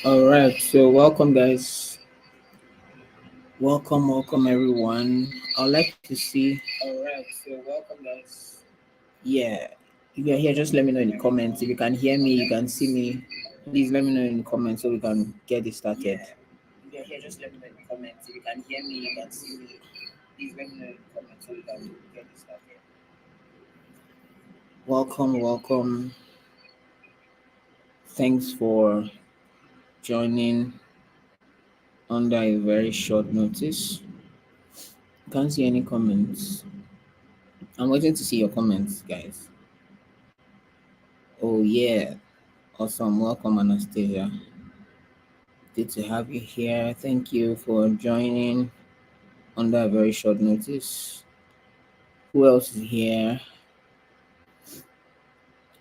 All right, so welcome, guys. Welcome, everyone. I'd like to see. All right, so welcome, guys. Yeah, if you're here, just let me know in the comments. If you can hear me, you can see me. Please let me know in the comments so we can get it started. Yeah, if you're here, just let me know in the comments. If you can hear me, you can see me. Please let me know in the comments so we can get it started. Welcome. Thanks for joining under a very short notice. Can't see any comments. I'm waiting to see your comments, guys. Oh yeah, awesome. Welcome, Anastasia. Good to have you here. Thank you for joining under a very short notice. Who else is here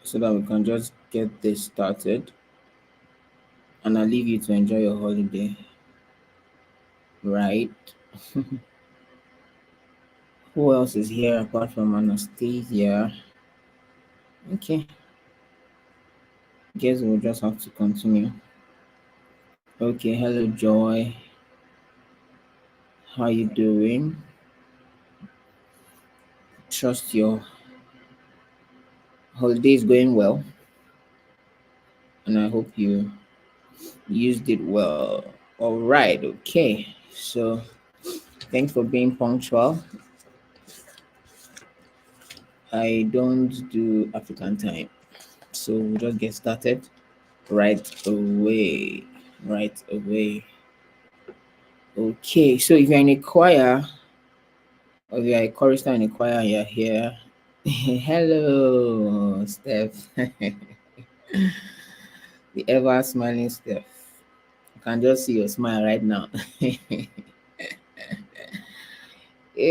so that we can just get this started? And I'll leave you to enjoy your holiday, right? Who else is here apart from Anastasia? Okay, guess we'll just have to continue. Okay, hello Joy. How you doing? Trust your holiday is going well, and I hope you used it well. All right, okay. So thanks for being punctual. I don't do African time, so we'll just get started right away. Right away. Okay, so if you're in a choir or if you're a chorister in a choir and you're here, hello, Steph. The ever smiling Steph. I can just see your smile right now. Hey,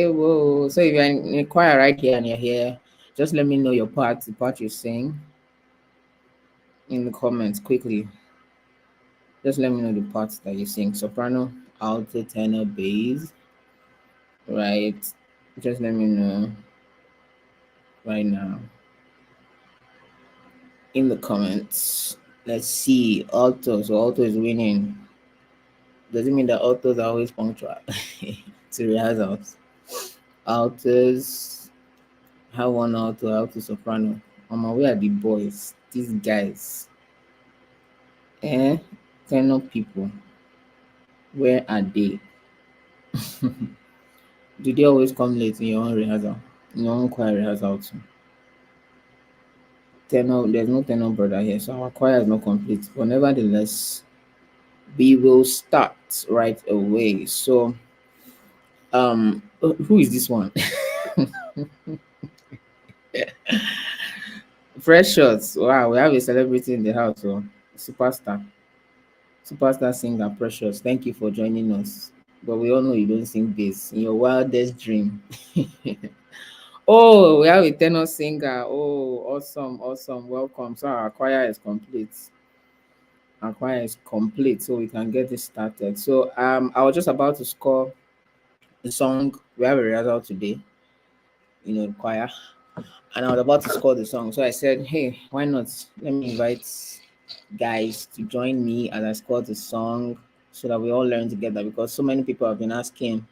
whoa. So if you're in a choir right here and you're here, just let me know your part, the part you sing in the comments quickly. Just let me know the parts that you sing. Soprano, alto, tenor, bass, right? Just let me know right now in the comments. Let's see. Alto. So alto is winning. Does it mean that altos are always punctual to rehearsals? Altos, how one alto soprano. Where are the boys? These guys. Eh? Tenor people. Where are they? Do they always come late in your own rehearsal? In your own choir rehearsal too? Tenor, there's no tenor brother here, so our choir is not complete. But nevertheless, we will start right away. So, who is this one? Fresh shots. Wow, we have a celebrity in the house. So, superstar, superstar singer, Precious. Thank you for joining us. But we all know you don't sing bass in your wildest dream. Oh, we have a tenor singer. Oh, awesome. Welcome. So our choir is complete. Our choir is complete, so we can get this started. So I was just about to score the song. We have a rehearsal today, the choir. And I was about to score the song. So I said, hey, why not? Let me invite guys to join me as I score the song so that we all learn together because so many people have been asking,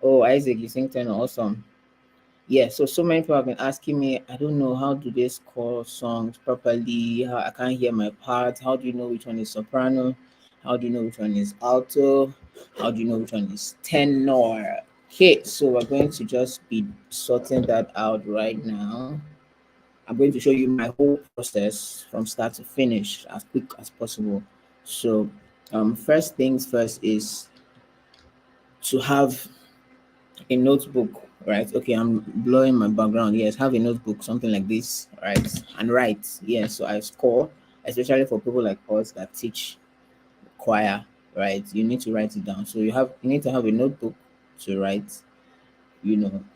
oh, Isaac, you sing tenor, awesome. Yeah, so many people have been asking me, I don't know, how do they score songs properly? How I can't hear my parts. How do you know which one is soprano? How do you know which one is alto? How do you know which one is tenor? Okay, so we're going to just be sorting that out right now. I'm going to show you my whole process from start to finish as quick as possible. So, first things first is to have a notebook, right? Okay, I'm blowing my background. Yes, have a notebook, something like this, right? And write. Yes, so I score, especially for people like us that teach choir, right? You need to write it down. So you need to have a notebook to write,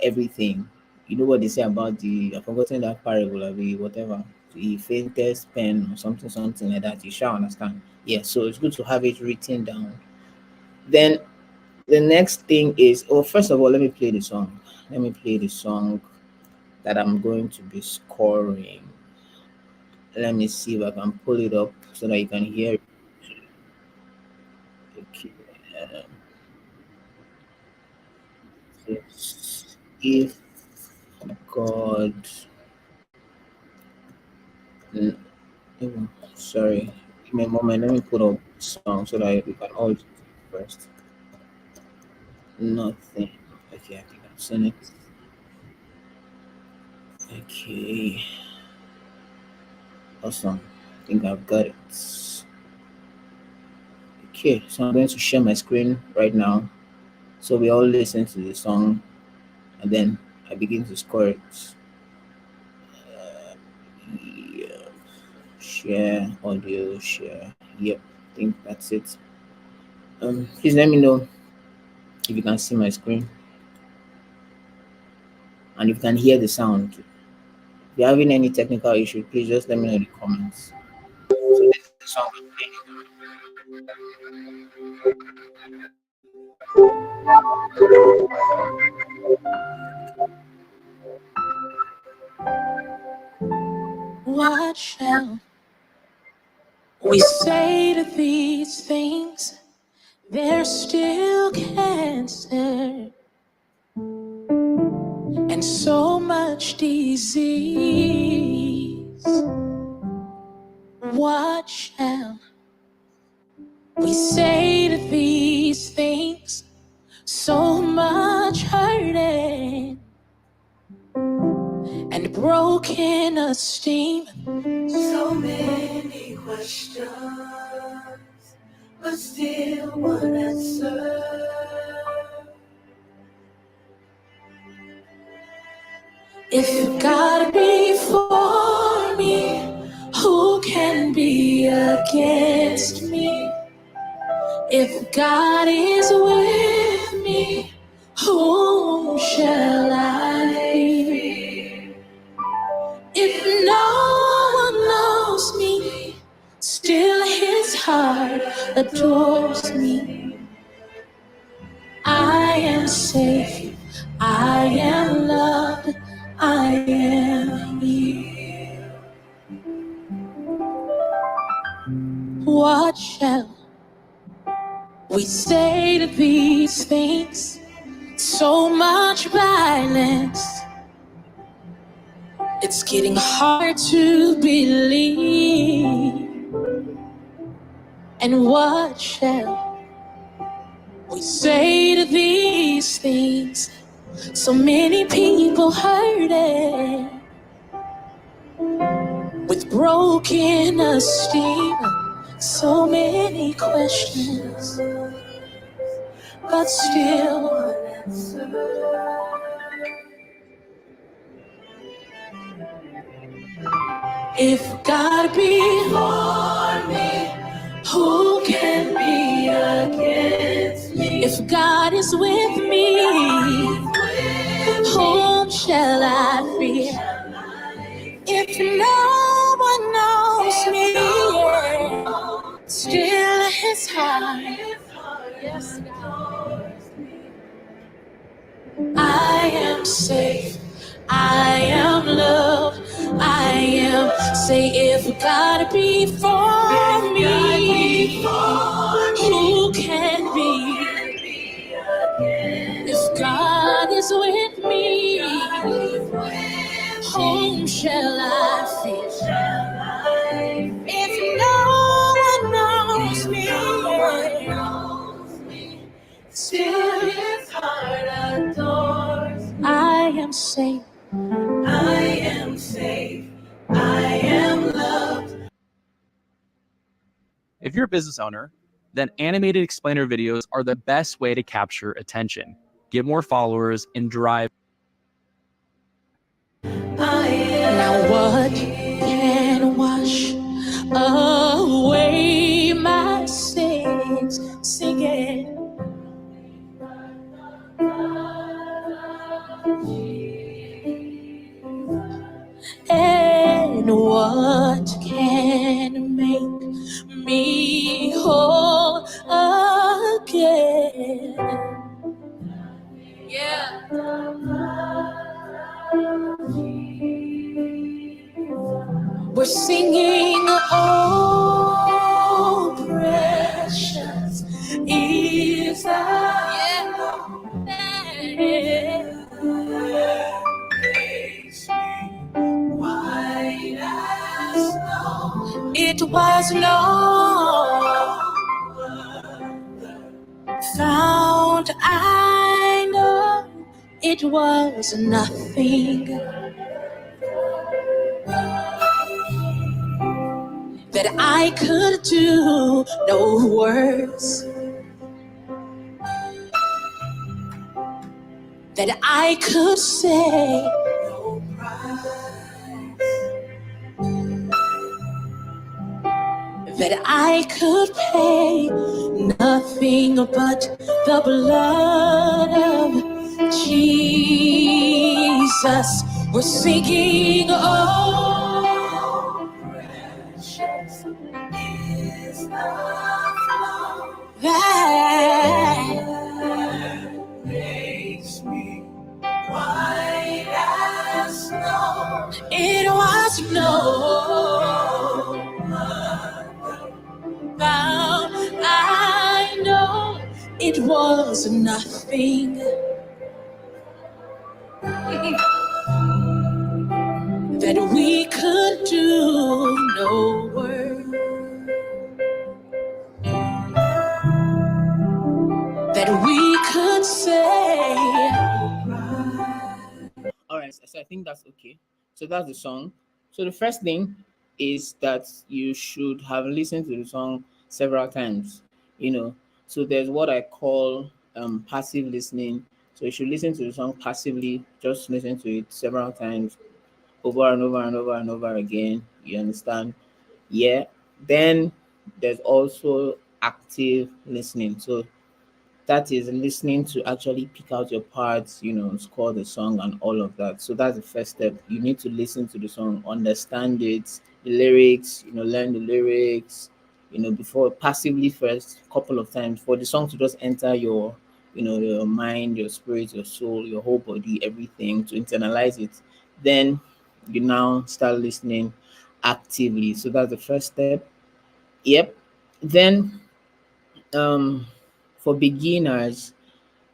everything. You know what they say about the I've forgotten that parable of the whatever. the faintest pen or something like that. You shall understand. Yeah, so it's good to have it written down. Then the next thing is, oh, first of all, let me play the song. Let me play the song that I'm going to be scoring. Let me see if I can pull it up so that you can hear it. Okay. um, if God, mm, sorry, give me a moment. Let me put up the song so that we can all do it first. Nothing. Okay, I think I've seen it. Okay, awesome. I think I've got it. Okay, so I'm going to share my screen right now. So we all listen to the song and then I begin to score it. Yeah. Share audio, share. Yep, I think that's it. Please let me know if you can see my screen and if you can hear the sound. If you're having any technical issue, please just let me know in the comments. So this is the song I'm playing. What shall we say to these things? There's still cancer and so much disease. What shall we say to these things? So much hurting and broken esteem. So many questions, but still one answer. If God be for me, who can be against me? If God is with me, whom shall I fear? If no one knows me, still his heart adores me. I am safe, I am loved, I am healed. What shall we say to these things? So much violence, it's getting hard to believe. And what shall we say to these things? So many people hurting with broken esteem. So many questions, but still one answer. If God be for me, who can be against me? If God is with me, whom shall I fear? If no one knows me, still his heart. Yes, God. I am safe, I am loved, I am. Say, if God be for me, who can be? If God is with me, whom shall I fear? If no one knows me, still his heart adores. I am safe, I am safe, I am loved. If you're a business owner, then animated explainer videos are the best way to capture attention, get more followers, and drive. Now what can wash away my sins? Sing it. And what it was no found. I know it was nothing that I could do, no words that I could say, that I could pay, nothing but the blood of Jesus. We're singing, oh, precious is the flow that makes me white as snow. It was no found. I know it was nothing that we could do, no word that we could say. All right, so I think that's okay. So that's the song. So the first thing is that you should have listened to the song several times. You know, so there's what I call passive listening. So you should listen to the song passively, just listen to it several times, over and over and over and over again. You understand? Yeah. Then there's also active listening. So that is listening to actually pick out your parts, score the song and all of that. So that's the first step. You need to listen to the song, understand it, the lyrics, learn the lyrics, before passively first, couple of times for the song to just enter your mind, your spirit, your soul, your whole body, everything to internalize it. Then you now start listening actively. So that's the first step. Yep. Then um for beginners,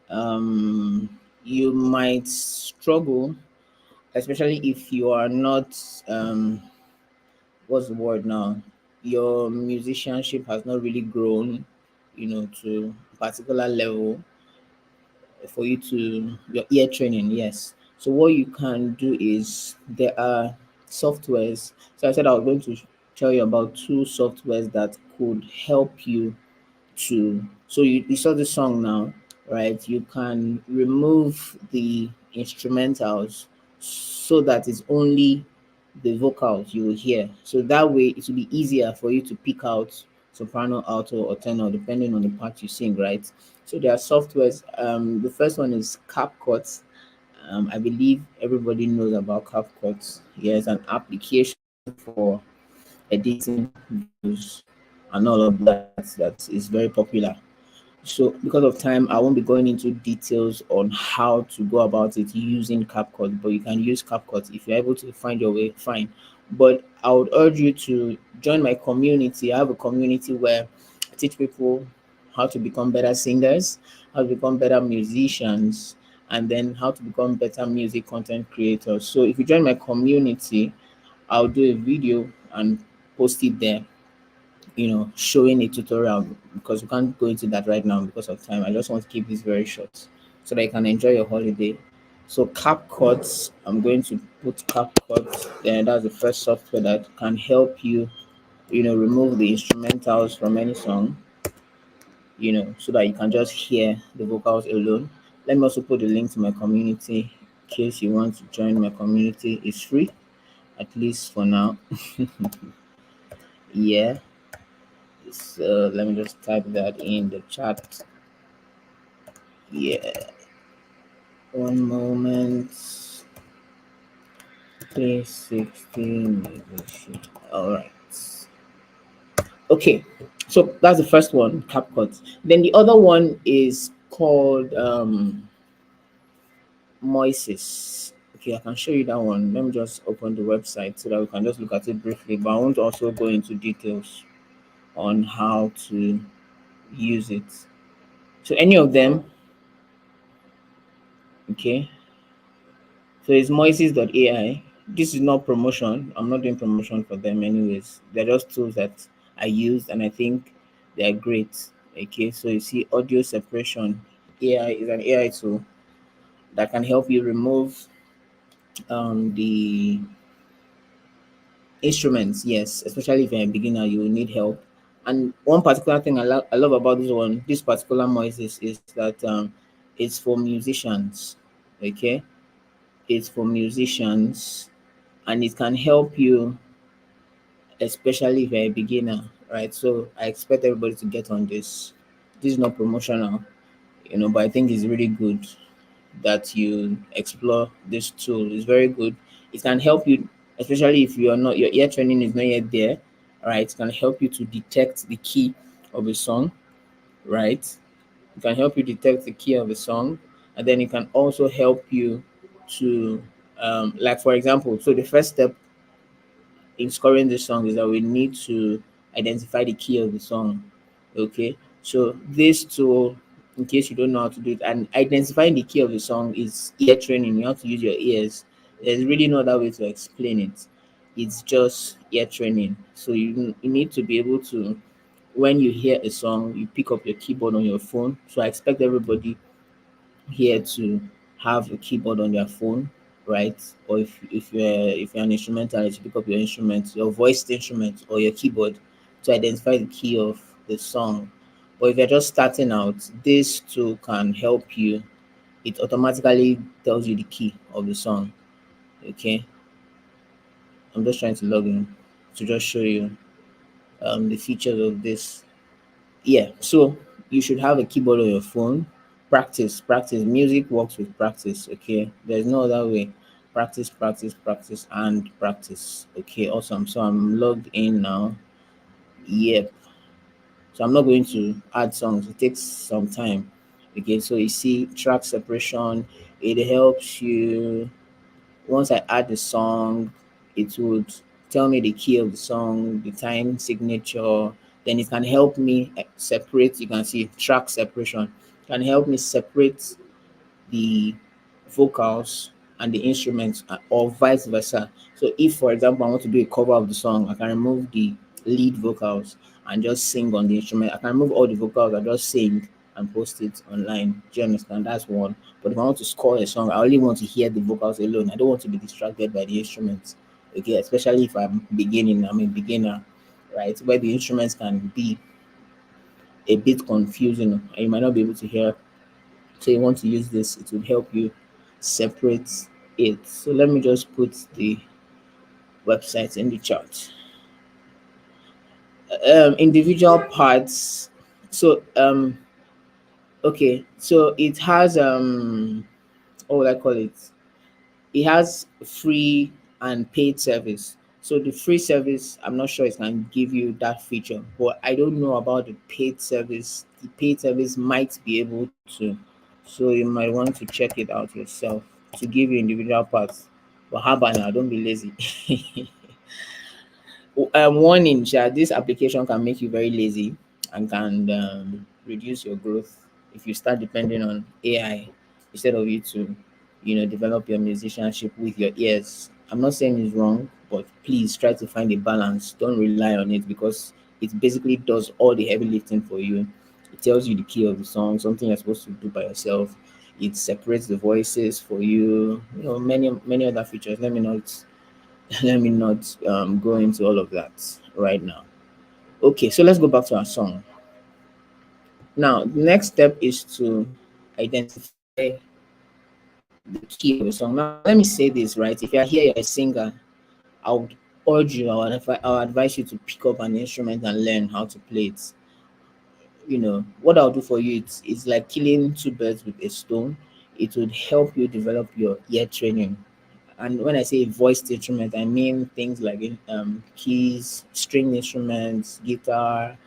you might struggle, especially if you are not, what's the word now? Your musicianship has not really grown, to a particular level for you to your ear training. Yes. So what you can do is there are softwares. So I said I was going to tell you about two softwares that could help you to, so you saw the song now, right? You can remove the instrumentals so that it's only the vocals you will hear. So that way it will be easier for you to pick out soprano, alto, or tenor, depending on the part you sing, right? So there are softwares. The first one is CapCut. I believe everybody knows about CapCut. Yeah, it's an application for editing videos and all of that is very popular. So because of time, I won't be going into details on how to go about it using CapCut, but you can use CapCut if you're able to find your way, fine. But I would urge you to join my community. I have a community where I teach people how to become better singers, how to become better musicians, and then how to become better music content creators. So if you join my community, I'll do a video and post it there, showing a tutorial, because we can't go into that right now because of time. I just want to keep this very short so that you can enjoy your holiday. So CapCut, I'm going to put CapCut there. That's the first software that can help you, remove the instrumentals from any song, so that you can just hear the vocals alone. Let me also put the link to my community in case you want to join my community. It's free, at least for now. Yeah. So let me just type that in the chat. Yeah, one moment. 360 negotiate. All right. Okay, so that's the first one, CapCut. Then the other one is called Moises. Okay, I can show you that one. Let me just open the website so that we can just look at it briefly. But I won't also go into details on how to use it. So any of them, okay. So it's Moises.ai. This is not promotion. I'm not doing promotion for them anyways. They're just tools that I use and I think they're great. Okay, so you see audio separation. AI is an AI tool that can help you remove the instruments. Yes, especially if you're a beginner, you will need help. And one particular thing I love about this one, this particular noises, is that it's for musicians. Okay, it's for musicians, and it can help you, especially if you're a beginner, right? So I expect everybody to get on this. This is not promotional, but I think it's really good that you explore this tool. It's very good. It can help you, especially if your ear training is not yet there, right? It can help you to detect the key of a song, right? It can help you detect the key of a song, and then it can also help you to, like for example, so the first step in scoring this song is that we need to identify the key of the song. Okay, so this tool, in case you don't know how to do it, and identifying the key of the song is ear training. You have to use your ears. There's really no other way to explain it. It's just ear training. So you need to be able to, when you hear a song, you pick up your keyboard on your phone. So I expect everybody here to have a keyboard on their phone, right? Or if you're an instrumentalist, you pick up your instrument, your voiced instrument or your keyboard to identify the key of the song. But if you're just starting out, this tool can help you. It automatically tells you the key of the song. Okay. I'm just trying to log in to just show you the features of this. Yeah, so you should have a keyboard on your phone. Practice. Music works with practice. Okay, there's no other way. Practice, and practice. Okay, awesome. So I'm logged in now. Yep. So I'm not going to add songs. It takes some time. Okay, so you see track separation. It helps you. Once I add the song, it would tell me the key of the song, the time signature. Then it can help me separate. You can see track separation can help me separate the vocals and the instruments, or vice versa. So if, for example, I want to do a cover of the song, I can remove the lead vocals and just sing on the instrument. I can remove all the vocals and just sing and post it online. Do you understand? That's one. But if I want to score a song, I only want to hear the vocals alone. I don't want to be distracted by the instruments. Okay, especially if I'm a beginner, right? Where the instruments can be a bit confusing and you might not be able to hear. So you want to use this, it will help you separate it. So let me just put the website in the chat. Individual parts. So okay, so it has what would I call it? It has free and paid service. So the free service, I'm not sure it can give you that feature, but I don't know about the paid service. The paid service might be able to. So you might want to check it out yourself to give you individual parts. But how about now? Don't be lazy. Warning, this application can make you very lazy and can reduce your growth if you start depending on AI instead of you to, develop your musicianship with your ears. I'm not saying it's wrong, but please try to find a balance. Don't rely on it because it basically does all the heavy lifting for you. It tells you the key of the song, something you're supposed to do by yourself. It separates the voices for you. Many other features. Let me not go into all of that right now. Okay, so let's go back to our song. Now, the next step is to identify the key of a song. Now, let me say this, right? If you're here, you're a singer, I would urge you, I would advise you to pick up an instrument and learn how to play it. What I'll do for you, it's like killing two birds with a stone. It would help you develop your ear training. And when I say voiced instrument, I mean things like keys, string instruments, guitar,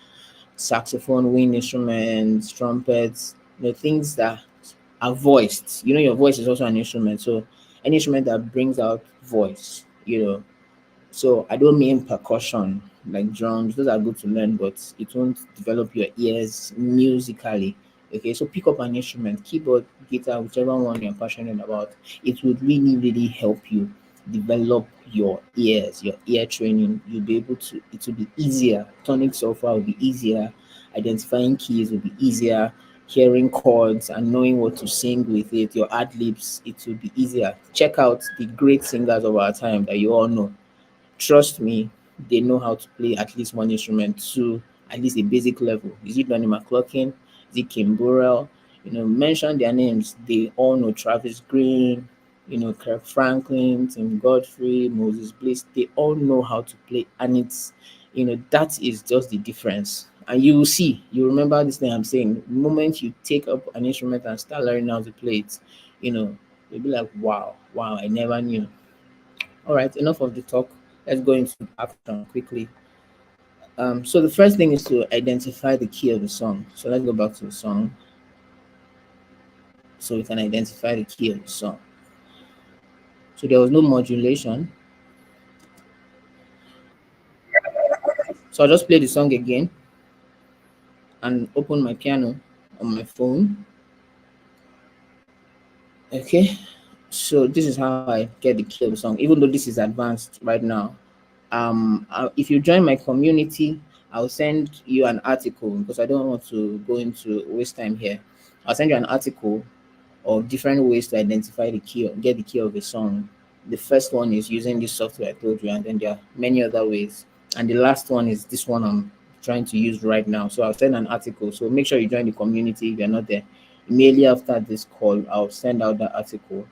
saxophone, wind instruments, trumpets, things that are voiced. Your voice is also an instrument. So any instrument that brings out voice, so I don't mean percussion like drums. Those are good to learn, but it won't develop your ears musically. Okay, so pick up an instrument, keyboard, guitar, whichever one you're passionate about. It would really, really help you. develop your ears, your ear training. You'll be able to, it will be easier. Tonic software will be easier. Identifying keys will be easier. Hearing chords and knowing what to sing with it, your ad libs, it will be easier. Check out the great singers of our time that you all know. Trust me, they know how to play at least one instrument to at least a basic level. Is it Donny McClurkin? Is it Kim Burrell? Mention their names. They all know Travis Green, Kirk Franklin, Tim Godfrey, Moses Bliss. They all know how to play, and that is just the difference. And you will see, you remember this thing I'm saying. The moment you take up an instrument and start learning how to play it, you'll be like, wow, wow, I never knew. All right, enough of the talk. Let's go into action quickly. So the first thing is to identify the key of the song. So let's go back to the song so we can identify the key of the song. So there was no modulation. So I'll just play the song again and open my piano on my phone. Okay. So this is how I get the key of the song, even though this is advanced right now. If you join my community, I'll send you an article because I don't want to go into waste time here. I'll send you an article of different ways to identify the key or get the key of a song. The first one is using this software I told you, and then there are many other ways. And the last one is this one I'm trying to use right now. So I'll send an article. So make sure you join the community if you're not there. Immediately after this call, I'll send out that article,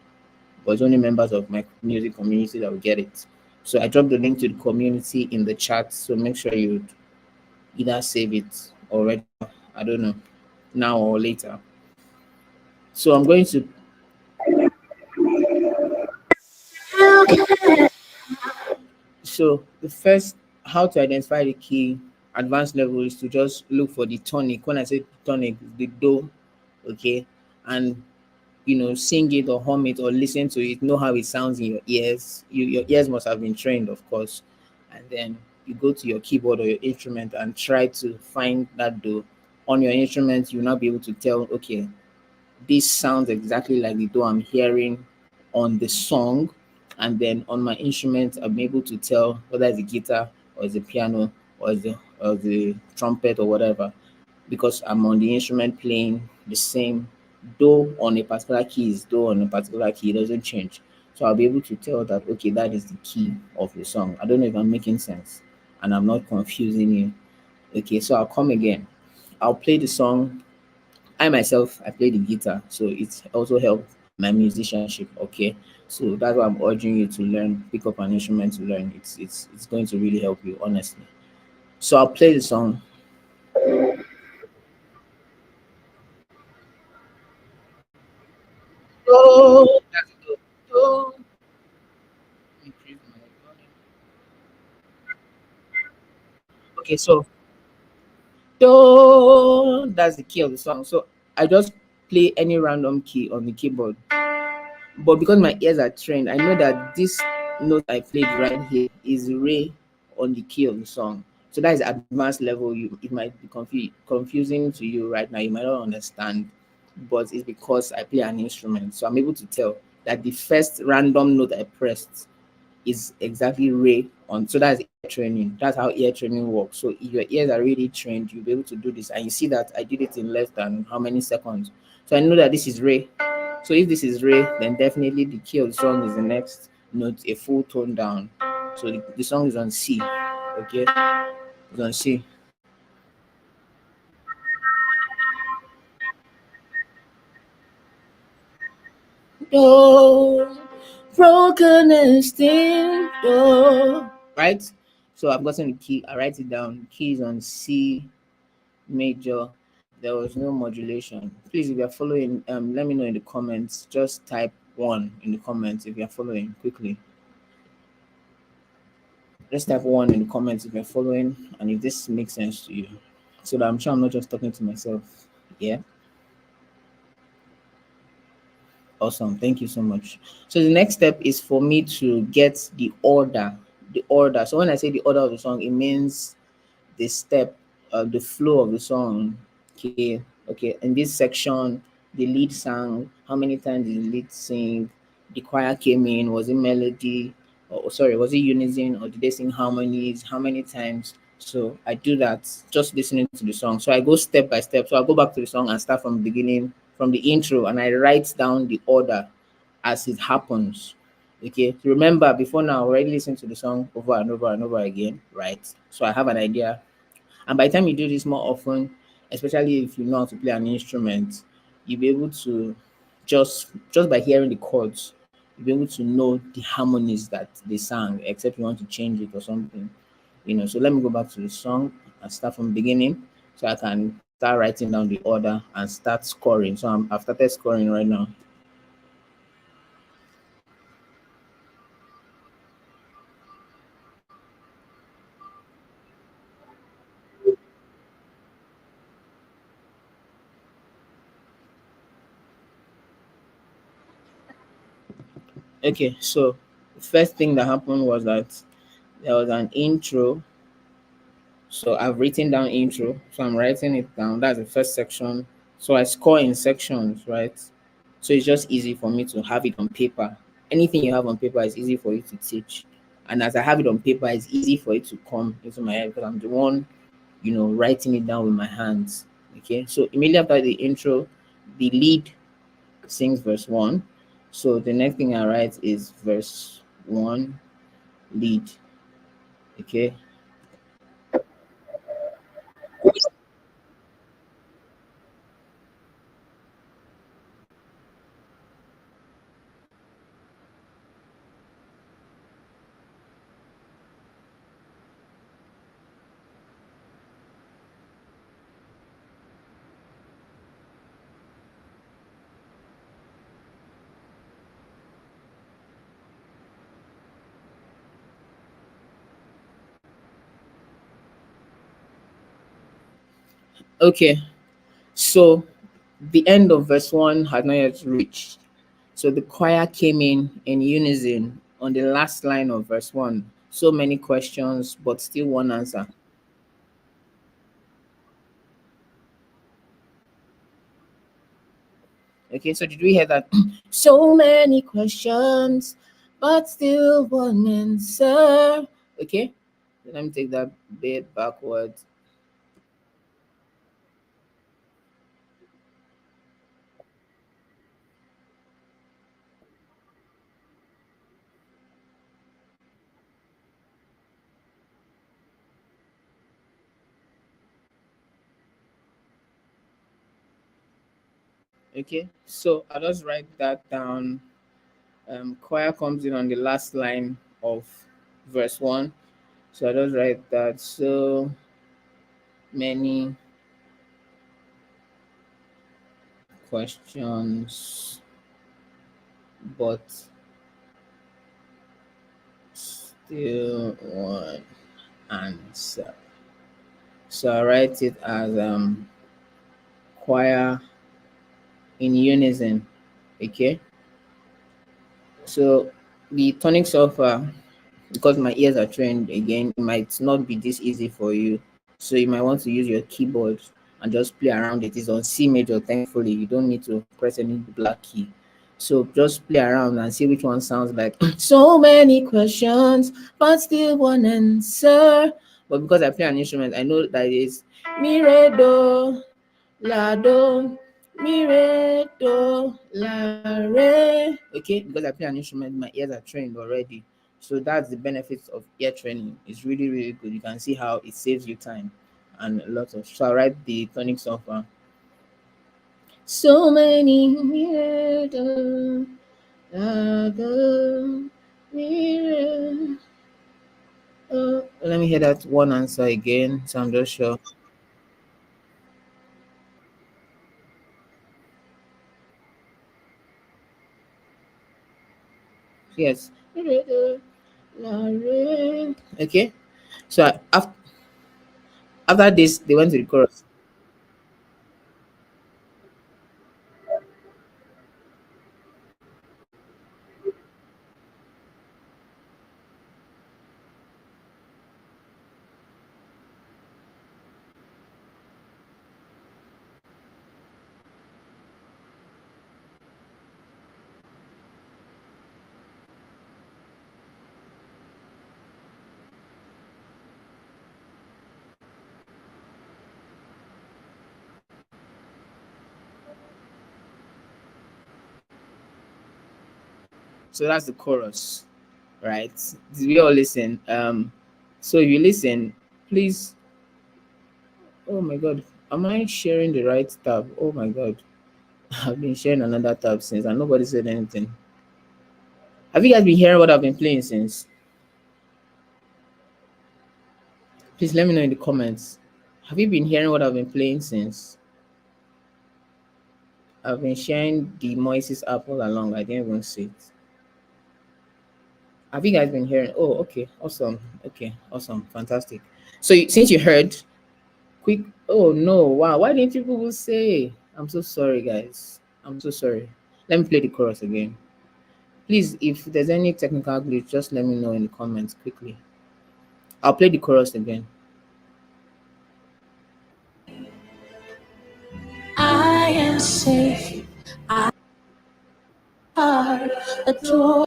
but it's only members of my music community that will get it. So I dropped the link to the community in the chat. So make sure you either save it already, I don't know, now or later. So I'm going to So the first, how to identify the key advanced level is to just look for the tonic. When I say tonic, the do, okay, and sing it or hum it or listen to it. Know how it sounds in your ears. Your ears must have been trained, of course, and then you go to your keyboard or your instrument and try to find that do on your instrument. You'll not be able to tell, okay, this sounds exactly like the do I'm hearing on the song, and then on my instrument I'm able to tell whether it's a guitar or it's a piano or the trumpet or whatever, because I'm on the instrument playing the same do on a particular key is do on a particular key, it doesn't change. So I'll be able to tell that, okay, that is the key of the song. I don't know if I'm making sense and I'm not confusing you. Okay, so I'll come again. I'll play the song. I myself, I play the guitar, so it also helped my musicianship. Okay, so that's why I'm urging you to learn, pick up an instrument to learn. It's going to really help you, honestly. So I'll play the song. Do, that's do, do. Increase my volume. Okay, so do, that's the key of the song. So I just play any random key on the keyboard. But because my ears are trained, I know that this note I played right here is re on the key of the song. So that is advanced level. It might be confusing to you right now. You might not understand, but it's because I play an instrument. So I'm able to tell that the first random note I pressed is exactly re on. So that's ear training. That's how ear training works. So if your ears are really trained, you'll be able to do this. And you see that I did it in less than how many seconds. So I know that this is re. So if this is re, then definitely the key of the song is the next note, a full tone down. So the song is on C. Okay, it's on C. Do, broken and still do. Right. So I've gotten the key. I write it down. Key is on C major. There was no modulation. Please, if you're following, let me know in the comments. Just type one in the comments if you're following quickly. Just type one in the comments if you're following and if this makes sense to you. So that I'm sure I'm not just talking to myself. Yeah. Awesome. Thank you so much. So the next step is for me to get the order. The order. So when I say the order of the song, it means the step, the flow of the song. Okay. Okay. In this section, the lead sang. How many times did the lead sing? The choir came in. Was it melody? or sorry, was it unison, or did they sing harmonies, how many times? So I do that just listening to the song. So I go step by step. So I go back to the song and start from the beginning, from the intro, and I write down the order as it happens. Okay. Remember, before now, I already listened to the song over and over and over again, right? So I have an idea. And by the time you do this more often, especially if you know how to play an instrument, you'll be able to just by hearing the chords, you'll be able to know the harmonies that they sang, except you want to change it or something. So let me go back to the song and start from the beginning so I can start writing down the order and start scoring. So I've started scoring right now. Okay, so the first thing that happened was that there was an intro. So I've written down intro. So I'm writing it down. That's the first section. So I score in sections, right? So it's just easy for me to have it on paper. Anything you have on paper is easy for you to teach. And as I have it on paper, it's easy for it to come into my head because I'm the one, writing it down with my hands. Okay. So immediately after the intro, the lead sings verse one. So the next thing I write is verse one, lead. Okay. Okay. So the end of verse 1 had not yet reached. So the choir came in unison on the last line of verse 1. So many questions, but still one answer. Okay, so did we hear that? So many questions, but still one answer. Okay, let me take that bit backwards. Okay, so I'll just write that down. Choir comes in on the last line of verse 1. So I just write that so many questions, but still one answer. So I write it as choir in unison. Okay. So the tonic solfa, because my ears are trained again, it might not be this easy for you. So you might want to use your keyboard and just play around it. It's on C major, thankfully. You don't need to press any black key. So just play around and see which one sounds like so many questions, but still one answer. But because I play an instrument, I know that it's mi re do la do mi re do la re. Okay, because I play an instrument, my ears are trained already. So that's the benefits of ear training. It's really, really good. You can see how it saves you time and a lot of. So I write the tonic software. So many mirror, mirror. Let me hear that one answer again. So I'm just sure. Yes. Okay. So after this, they went to the chorus. So that's the chorus, right? Did we all listen? So if you listen, please. Oh my god, am I sharing the right tab? Oh my god, I've been sharing another tab since and nobody said anything. Have you guys been hearing what I've been playing since? Please let me know in the comments. Have you been hearing what I've been playing since? I've been sharing the Moises app all along. I didn't even see it. Have you guys been hearing? Oh, okay, awesome. Okay, awesome, fantastic. So since you heard, quick. Oh no, wow! Why didn't you people say? I'm so sorry, guys. I'm so sorry. Let me play the chorus again. Please, if there's any technical glitch, just let me know in the comments quickly. I'll play the chorus again. I am safe. I heart adore.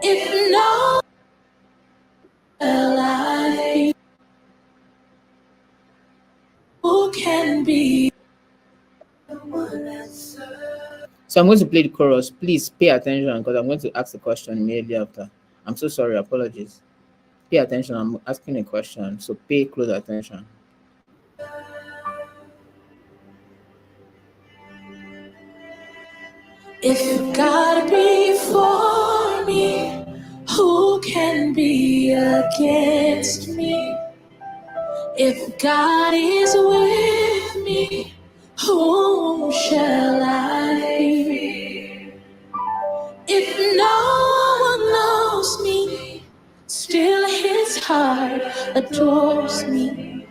If no alive, who can be the one answer? So I'm going to play the chorus. Please pay attention because I'm going to ask the question immediately after. I'm so sorry. Apologies. Pay attention. I'm asking a question. So pay close attention. If God be for me, who can be against me? If God is with me, whom shall I fear? If no one knows me, still his heart adores me.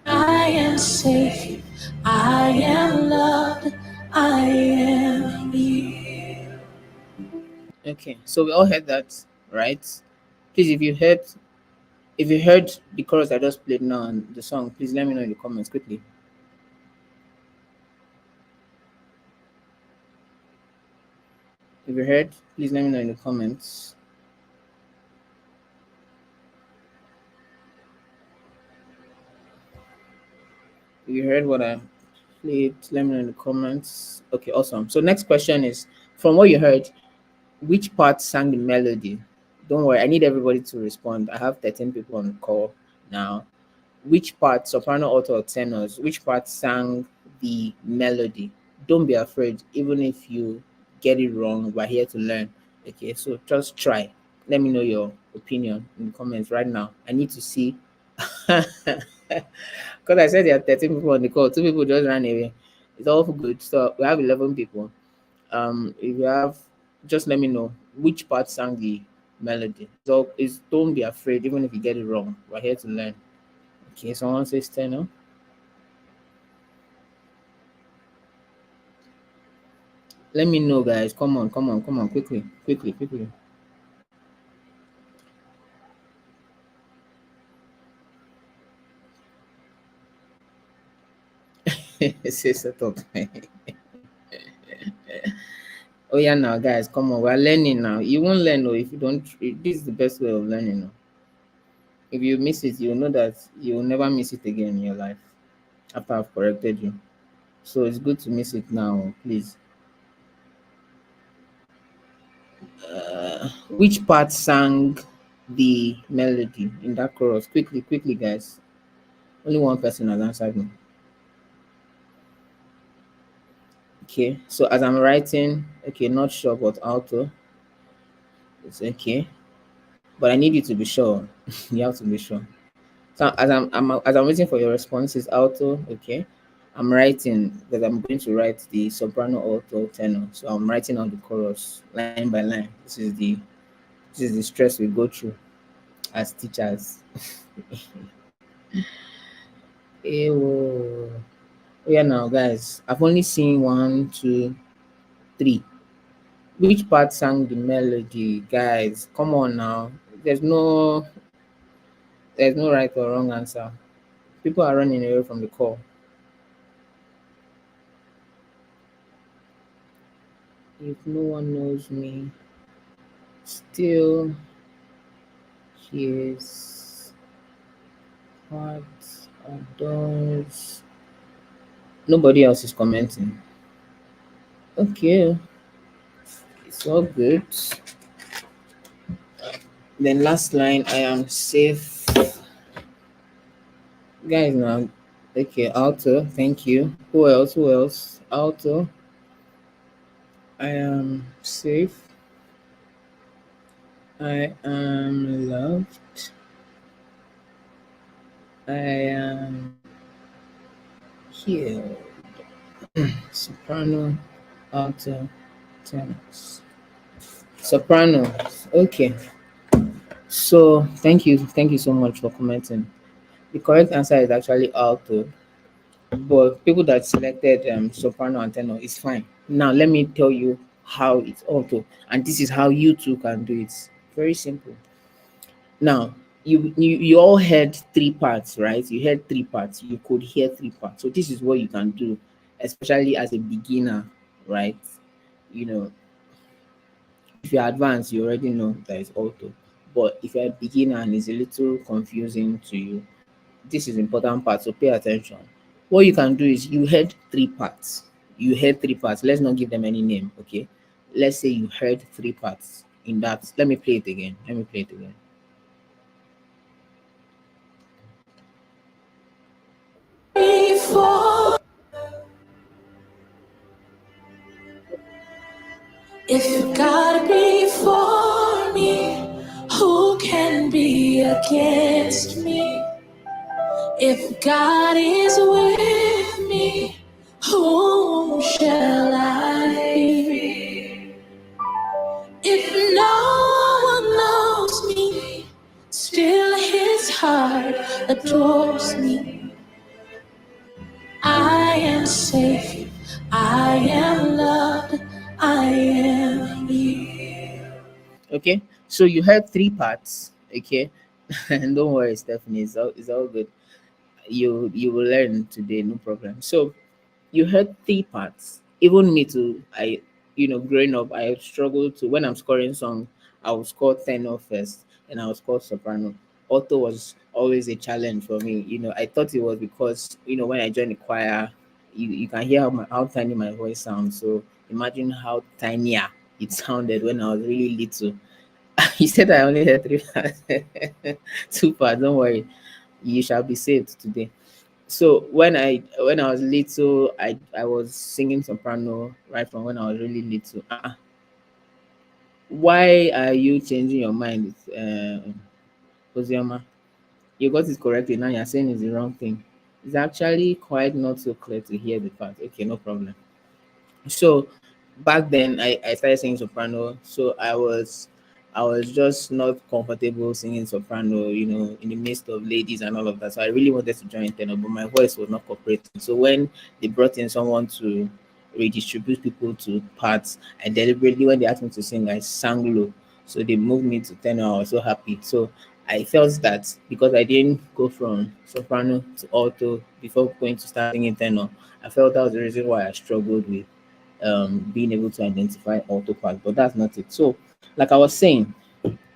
I am safe, I am loved, I am here. Okay. So we all heard that, right? Please, if you heard the chorus I just played now and the song, please let me know in the comments quickly. If you heard, please let me know in the comments. If you heard what I played, let me know in the comments. Okay, awesome. So next question is, from what you heard, which part sang the melody? Don't worry, I need everybody to respond. I have 13 people on the call now. Which part, soprano, alto, or tenors, which part sang the melody? Don't be afraid, even if you get it wrong, we're here to learn. Okay, so just try. Let me know your opinion in the comments right now. I need to see. Because I said there are 13 people on the call, two people just ran away. It's all good. So we have 11 people. If you have, just let me know which part sang the melody. So it's don't be afraid, even if you get it wrong. We're here to learn. Okay, someone says tenor. Let me know, guys. Come on, come on, come on, quickly, quickly, quickly. Say set up. Oh yeah, now guys, come on, we're learning now. You won't learn though if you don't. This is the best way of learning. Now. If you miss it, you'll know that you'll never miss it again in your life after I've corrected you. So it's good to miss it now, please. Which part sang the melody in that chorus? Quickly, quickly, guys. Only one person has answered me. Okay, so as I'm writing, okay, not sure about alto. It's okay, but I need you to be sure. You have to be sure. So as I'm waiting for your responses, alto, okay. I'm writing because I'm going to write the soprano, alto, tenor. So I'm writing out the chorus line by line. This is the stress we go through as teachers. Ewo. Oh yeah, now guys, I've only seen one, two, three. Which part sang the melody, guys? Come on now. There's no, there's no right or wrong answer. People are running away from the call. If no one knows me, still his heart adores Nobody else is commenting. Okay, it's all good. Then last line, I am safe. Guys, now, okay, Alto, thank you. Who else? Who else? Alto, I am safe. I am loved. I am healed. Soprano, alto, tenors. Soprano. Okay. So thank you so much for commenting. The correct answer is actually alto, but people that selected soprano and tenor is fine. Now let me tell you how it's alto, and this is how you too can do it. Very simple. Now you all heard three parts, right? You heard three parts. You could hear three parts. So this is what you can do, especially as a beginner, right? You know, if you're advanced, you already know that it's alto. But if you're a beginner and it's a little confusing to you, this is important part. So pay attention. What you can do is you heard three parts. You heard three parts. Let's not give them any name, okay? Let's say you heard three parts in that. Let me play it again. Let me play it again. Before, if God be for me, who can be against me? If God is with me, whom shall I fear? If no one knows me, still his heart adores me. I am safe, I am loved, I am here. Okay, so you heard three parts, okay? And don't worry, Stephanie, it's all good. You will learn today, no problem. So you heard three parts. Even me too. Growing up, I struggled to when I'm scoring song, I will score tenor first, and I will score soprano. Alto was always a challenge for me. I thought it was because when I joined the choir, you can hear how tiny my voice sounds. So imagine how tinier it sounded when I was really little. He said I only had three parts, two parts. Don't worry, you shall be saved today. So when I was little, I was singing soprano right from when I was really little. Why are you changing your mind, Ozioma? You got it correctly. Now you're saying it's the wrong thing. It's actually quite not so clear to hear the part. Okay, no problem. So back then I started singing soprano. So I was just not comfortable singing soprano, in the midst of ladies and all of that. So I really wanted to join tenor, but my voice was not cooperating. So when they brought in someone to redistribute people to parts, I deliberately, when they asked me to sing, I sang low. So they moved me to tenor. I was so happy. So I felt that because I didn't go from soprano to alto before going to start singing tenor, I felt that was the reason why I struggled with being able to identify auto parts, but that's not it. So, like I was saying,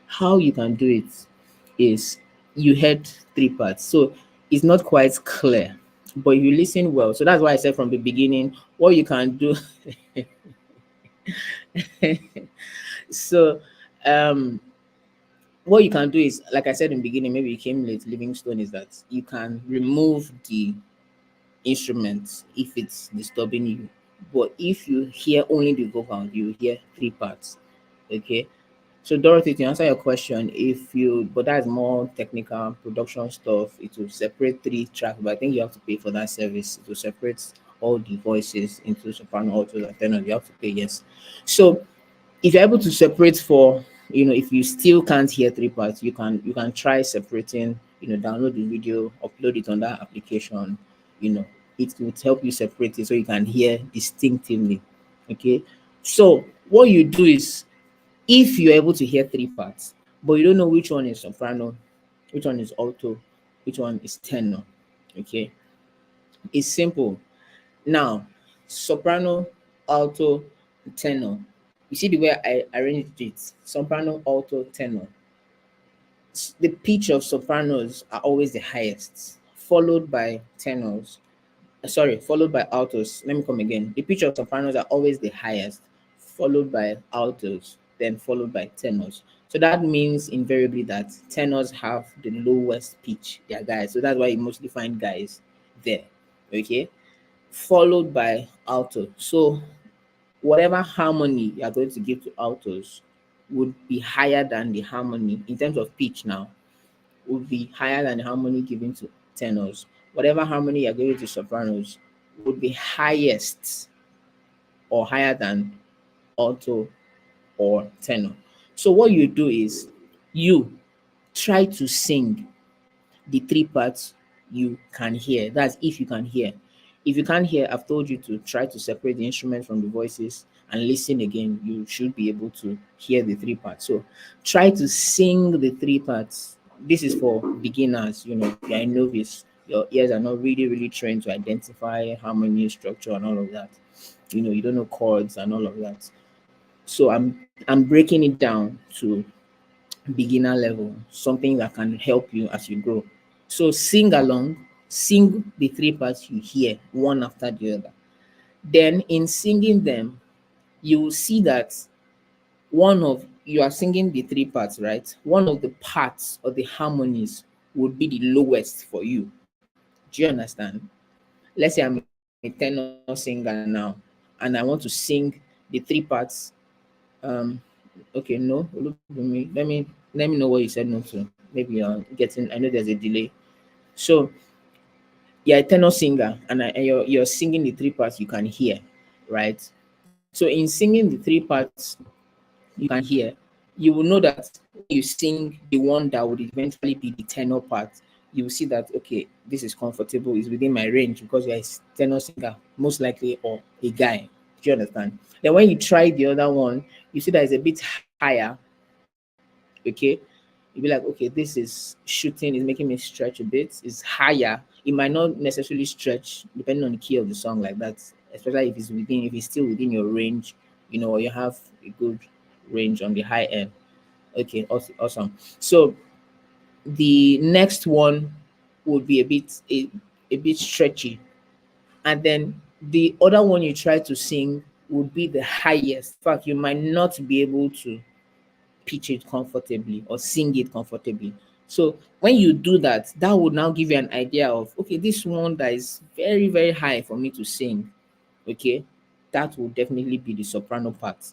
how you can do it is you had three parts. So it's not quite clear, but if you listen well, so that's why I said from the beginning, what you can do. So, um, what you can do is, like I said in the beginning, maybe you came late, Livingstone, is that you can remove the instruments if it's disturbing you. But if you hear only the vocal, you hear three parts. Okay. So Dorothy, to answer your question, but that's more technical production stuff. It will separate three tracks, but I think you have to pay for that service. It will separate all the voices into soprano, alto, and tenor. You have to pay, yes. So if you're able to separate for, if you still can't hear three parts, you can try separating, download the video, upload it on that application. you know it would help you separate it so you can hear distinctively. Okay, so what you do is, if you're able to hear three parts but you don't know which one is soprano, which one is alto, which one is tenor, okay, it's simple. Now, soprano, alto, tenor. You see the way I arranged it: soprano, alto, tenor. The pitch of sopranos are always the highest, followed by tenors, sorry, followed by altos. Let me come again. The pitch of sopranos are always the highest, followed by altos, then followed by tenors. So that means invariably that tenors have the lowest pitch, their guys. So that's why you mostly find guys there. Okay. Followed by alto. So whatever harmony you are going to give to altos would be higher than the harmony in terms of pitch now, would be higher than the harmony given to tenors. Whatever harmony you're giving to sopranos would be highest or higher than alto or tenor. So what you do is you try to sing the three parts you can hear. That's if you can hear. If you can't hear, I've told you to try to separate the instrument from the voices and listen again. You should be able to hear the three parts. So try to sing the three parts. This is for beginners. If you're a novice, your ears are not really, really trained to identify harmony, structure, and all of that. You don't know chords and all of that. So I'm breaking it down to beginner level, something that can help you as you grow. So sing along, sing the three parts you hear one after the other. Then in singing them, you will see that you are singing the three parts, right? One of the parts of the harmonies would be the lowest for you. Do you understand? Let's say I'm a tenor singer now and I want to sing the three parts. Um okay, no, look at me. Let me know what you said no to. Maybe you're getting, I know there's a delay. So you're a tenor singer and you're singing the three parts you can hear, right? So in singing the three parts you can hear, you will know that when you sing the one that would eventually be the tenor part, you will see that okay, this is comfortable, is within my range because you're a tenor singer, most likely, or a guy. Do you understand? Then when you try the other one, you see that it's a bit higher. Okay, you'll be like, okay, this is shooting, is making me stretch a bit, is higher. It might not necessarily stretch depending on the key of the song like that, especially if it's still within your range, or you have a good range on the high end. Okay, awesome. So the next one would be a bit stretchy, and then the other one you try to sing would be the highest. In fact, you might not be able to pitch it comfortably or sing it comfortably. So when you do that, that would now give you an idea of okay, this one that is very, very high for me to sing, okay, that will definitely be the soprano part.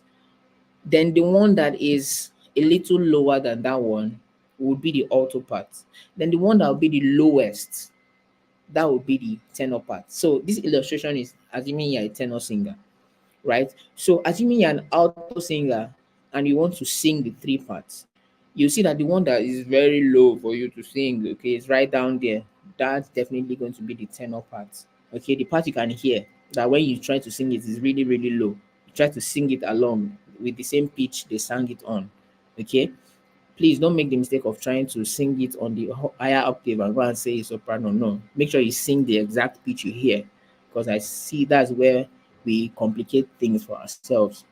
Then the one that is a little lower than that one would be the alto part. Then the one that will be the lowest, that would be the tenor part. So this illustration is assuming you're a tenor singer, right? So assuming you're an alto singer and you want to sing the three parts, you see that the one that is very low for you to sing, okay, is right down there. That's definitely going to be the tenor part. Okay, the part you can hear that when you try to sing it is really, really low. You try to sing it along with the same pitch they sang it on. Okay, please don't make the mistake of trying to sing it on the higher octave and go and say it's soprano. No, make sure you sing the exact pitch you hear, because I see that's where we complicate things for ourselves.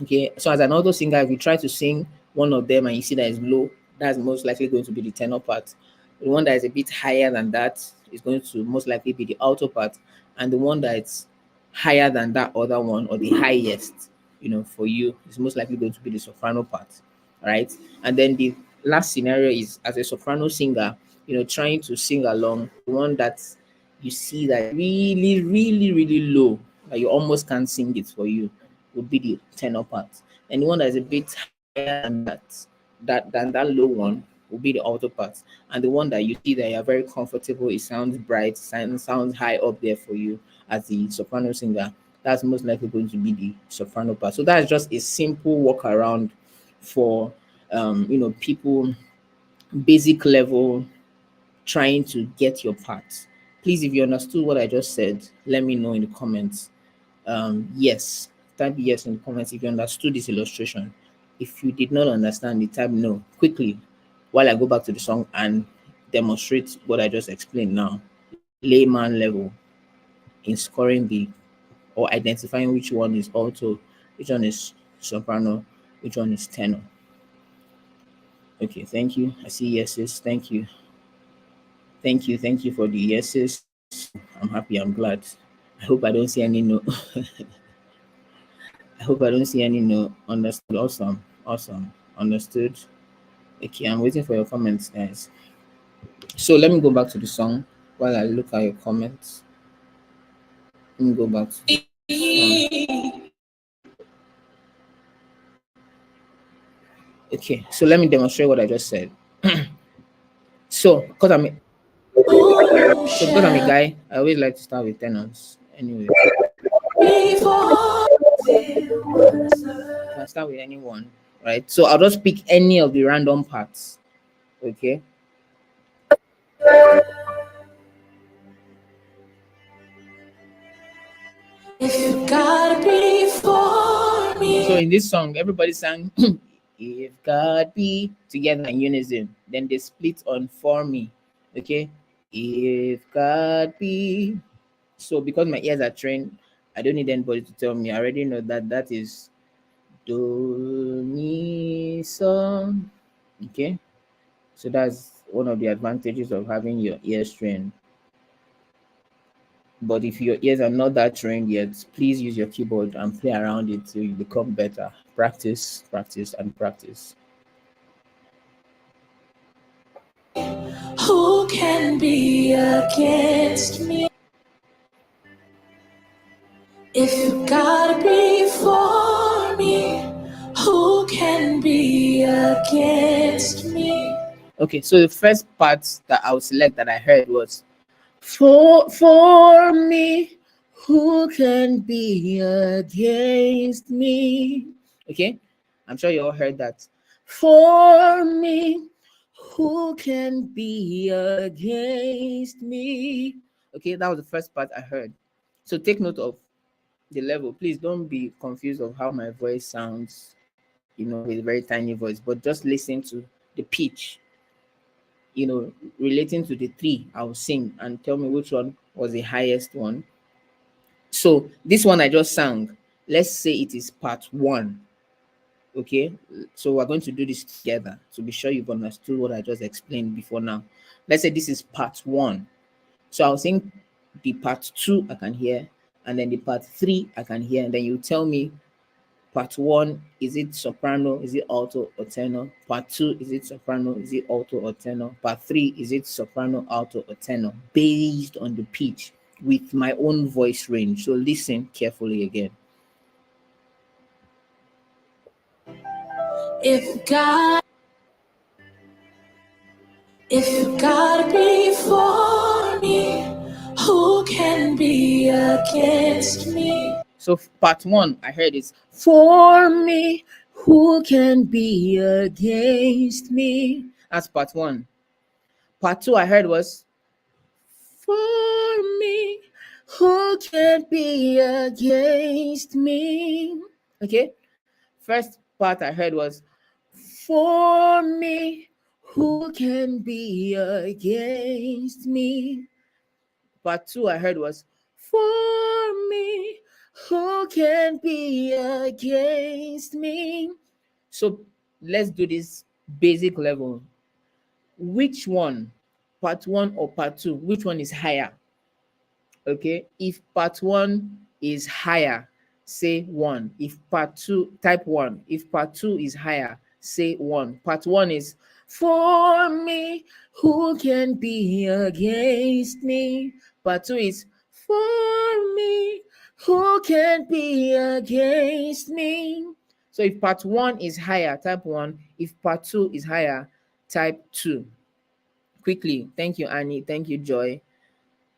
Okay, so as an alto singer, if you try to sing one of them and you see that it's low, that's most likely going to be the tenor part. The one that is a bit higher than that is going to most likely be the alto part, and the one that's higher than that other one, or the highest, for you, is most likely going to be the soprano part, right? And then the last scenario is as a soprano singer, trying to sing along, the one that you see that really, really, really low, that you almost can't sing it for you, would be the tenor part. And the one that is a bit higher than that low one will be the alto part. And the one that you see that you're very comfortable, it sounds bright, sounds high up there for you as the soprano singer, that's most likely going to be the soprano part. So that's just a simple workaround for people basic level trying to get your part. Please, if you understood what I just said, let me know in the comments. Yes, type yes in the comments if you understood this illustration. If you did not understand it, type no quickly while I go back to the song and demonstrate what I just explained now, layman level, in scoring the or identifying which one is alto, which one is soprano, which one is tenor. Okay, thank you. I see yeses. Thank you. Thank you for the yeses. I'm happy. I'm glad. I hope I don't see any no. I hope I don't see any no. Understood. Awesome. Awesome. Understood. Okay, I'm waiting for your comments, guys. So let me go back to the song while I look at your comments. Let me go back to the song. Okay, so let me demonstrate what I just said. So, because I'm a guy, I always like to start with tenors. Anyway, I start with anyone, right? So I'll just pick any of the random parts. Okay. If God be for me. So in this song, everybody sang if God be together in unison. Then they split on for me. Okay. If God be. So because my ears are trained, I don't need anybody to tell me. I already know that that is do mi so. Okay. So that's one of the advantages of having your ears trained. But if your ears are not that trained yet, please use your keyboard and play around it till you become better. Practice, practice, and practice. Who can be against me? If God be for me, who can be against me? Okay, so the first part that I would select that I heard was for me, who can be against me? Okay, I'm sure you all heard that. For me, who can be against me? Okay, that was the first part I heard. So take note of the level. Please don't be confused of how my voice sounds, with a very tiny voice, but just listen to the pitch, relating to the three I'll sing and tell me which one was the highest one. So this one I just sang, let's say it is part one. Okay, so we're going to do this together to be sure you've understood what I just explained before now. Let's say this is part one. So I'll sing the part two I can hear, and then the part three I can hear, and then you tell me part one, is it soprano, is it alto or tenor? Part two, is it soprano, is it alto or tenor? Part three, is it soprano, alto or tenor? Based on the pitch with my own voice range. So listen carefully again. If God be for me, who can be against me? So part one, I heard is for me, who can be against me? That's part one. Part two, I heard was for me, who can be against me? Okay. First part I heard was for me, who can be against me? Part two I heard was for me, who can be against me? So let's do this basic level. Which one, part one or part two, which one is higher? Okay, if part one is higher, say one. If part two, type one. If part two is higher, say one. Part one is for me, who can be against me? Part two is for me, who can be against me? So if part one is higher, type one. If part two is higher, type two. Quickly. Thank you, Annie. Thank you, Joy.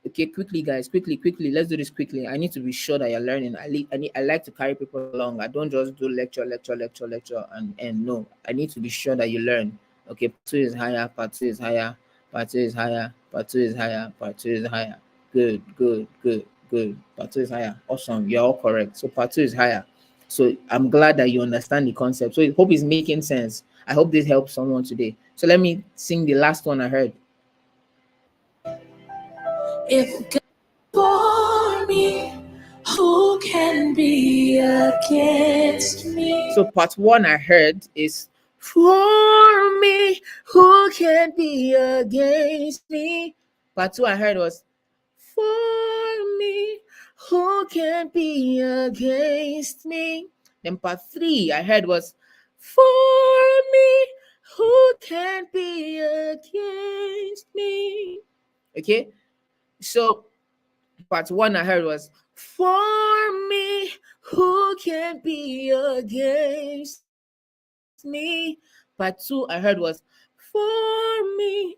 Okay, quickly, guys, quickly. Let's do this quickly. I need to be sure that you're learning. I like to carry people along. I don't just do lecture, and no. I need to be sure that you learn. Okay, part two is higher, part two is higher, part two is higher, part two is higher, part two is higher. Good. Part two is higher. Awesome. You're all correct. So part two is higher. So I'm glad that you understand the concept. So I hope it's making sense. I hope this helps someone today. So let me sing the last one I heard. If God for me, who can be against me? So part one I heard is for me, who can be against me? Part two I heard was For me, who can be against me? Then part 3 I heard was, for me, who can be against me? Okay, so part 1 I heard was, for me, who can be against me? Part 2 I heard was, for me,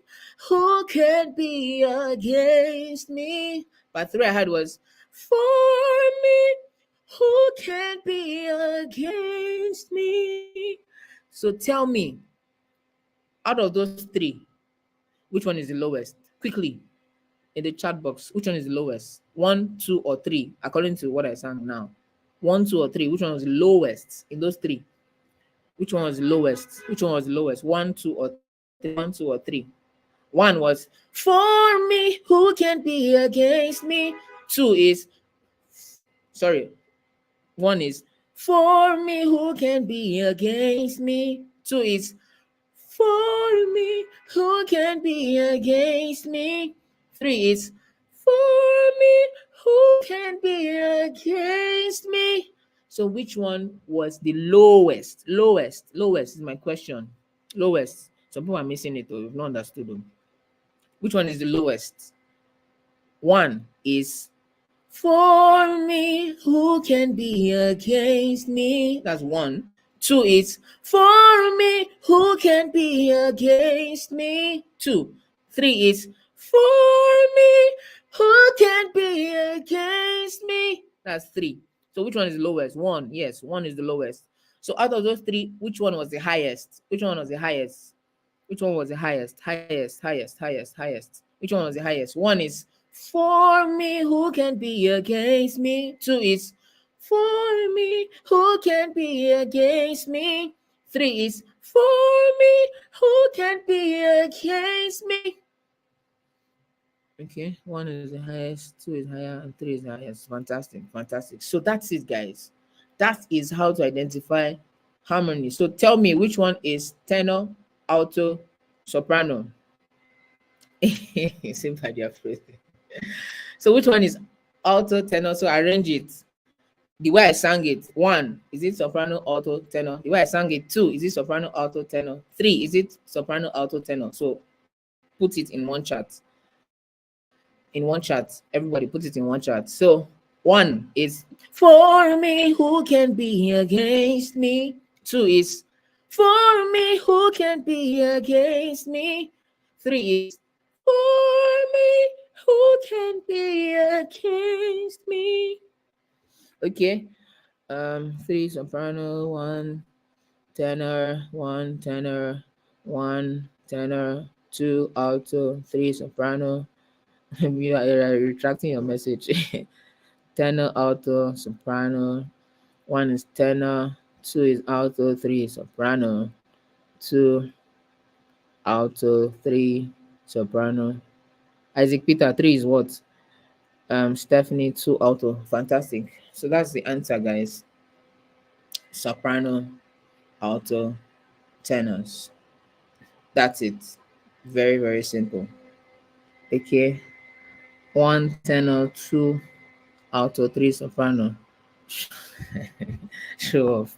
who can be against me? Part 3 I heard was, for me, who can be against me? So tell me, out of those 3, which one is the lowest? Quickly, in the chat box, which one is the lowest? 1, 2, or 3, according to what I sang now. 1, 2, or 3, which one was the lowest in those 3? Which one was the lowest? Which one was the lowest? 1, 2, or 3? 1, 2, or 3. 1 was, for me, who can be against me? 2 is, sorry, 1 is, for me, who can be against me? 2 is, for me, who can be against me? 3 is, for me, who can be against me? So which one was the lowest? Lowest is my question. Lowest. Some people are missing it, or you've not understood them. Which one is the lowest? 1 is, for me, who can be against me? That's 1. 2 is, for me, who can be against me? 2. 3 is, for me, who can be against me? That's 3. So which one is the lowest? 1. Yes, 1 is the lowest. So out of those 3, which one was the highest? Which one was the highest? Which one was the highest? Highest. Which one was the highest? 1 is, for me, who can be against me? 2 is, for me, who can be against me? 3 is, for me, who can be against me? Okay, 1 is the highest, 2 is higher, and 3 is the highest. Fantastic. So that's it, guys. That is how to identify harmony. So tell me, which one is tenor, alto, soprano? Sympathy afraid. So which one is alto, tenor? So arrange it. The way I sang it, 1, is it soprano, alto, tenor? The way I sang it, 2, is it soprano, alto, tenor? 3, is it soprano, alto, tenor? So put it in one chat. Everybody put it in one chat. So 1 is, for me, who can be against me? 2 is, for me, who can be against me? 3 is, for me, who can be against me? Okay. 3 soprano, 1 tenor, 1 tenor, 1 tenor, 2 alto, 3 soprano. You are retracting your message. Tenor, alto, soprano. 1 is tenor, 2 is alto, 3 is soprano, 2 alto, 3 soprano. Isaac Peter, 3 is what? Stephanie, 2 alto. Fantastic. So that's the answer, guys. Soprano, alto, tenors. That's it. Very simple. Okay. 1 tenor, 2 alto, 3 soprano. Show off.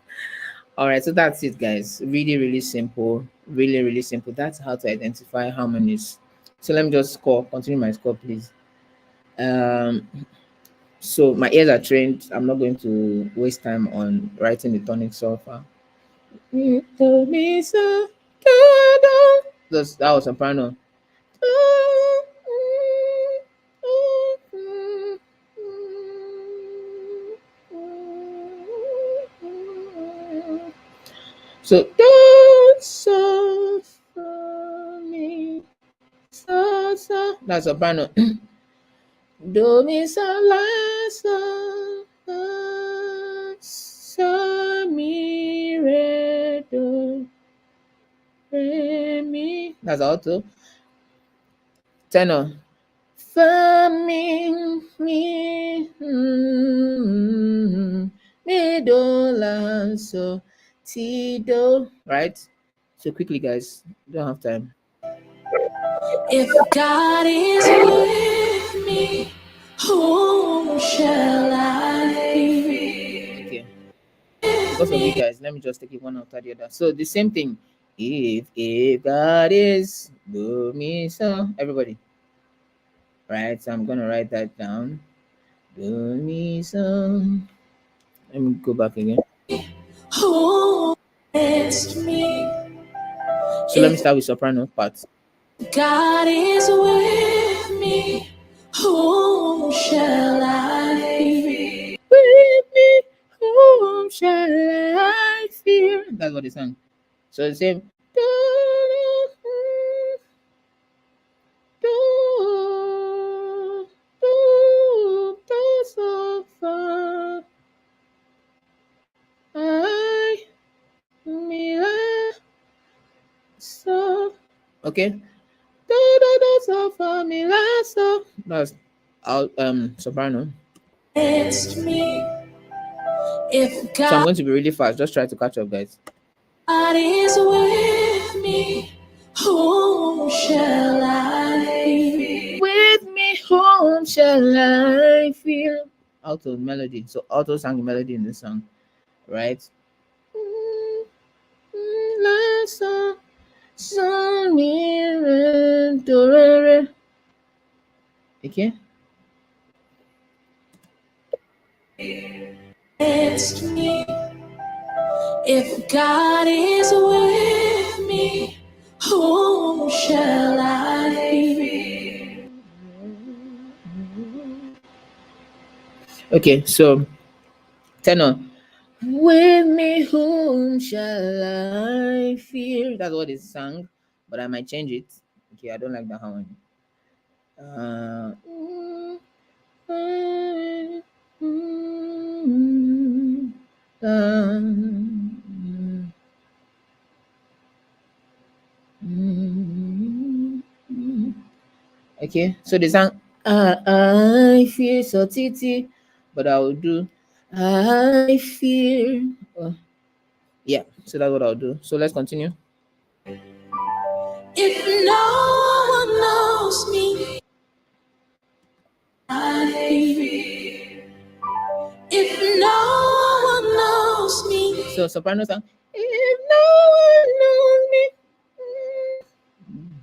All right, so that's it, guys. Really simple. Really simple. That's how to identify harmonies. So let me just score. Continue my score, please. So my ears are trained. I'm not going to waste time on writing the tonic solfa. That was soprano. So don't suffer me, so. That's soprano. Do mi sol la so mi re do re mi. That's alto. Tenor. Fa mi mi do la so ti do. Right. So quickly, guys. Don't have time. If God is with me, Whom shall I fear? Okay. Because of you guys, let me just take it one after the other. So the same thing. If God is do me so, everybody. Right. So I'm gonna write that down. Do me so. Let me go back again. Who against me? So let me If start with soprano part. God is with me, whom shall I fear? With me, whom shall I fear? That's what they sang. So the same. So far, I me so okay. So far me so. That's soprano. Against me, if So I'm God going to be really fast. Just try to catch up, guys. is with me, whom shall I fear? With me, whom shall I feel? Alto melody. So Alto sang the melody in the song, right? Last song, song okay. Against me, if God is with me, whom shall I fear? Okay, so tenor. With me, whom shall I fear? That's what it sang, but I might change it. Okay, I don't like that harmony. Uh, okay, so the song I fear so titi, but I will do I fear. Oh, yeah, so that's what I'll do. So let's continue. If no one knows me, I fear. If no one knows me, So soprano song. If no one knows me,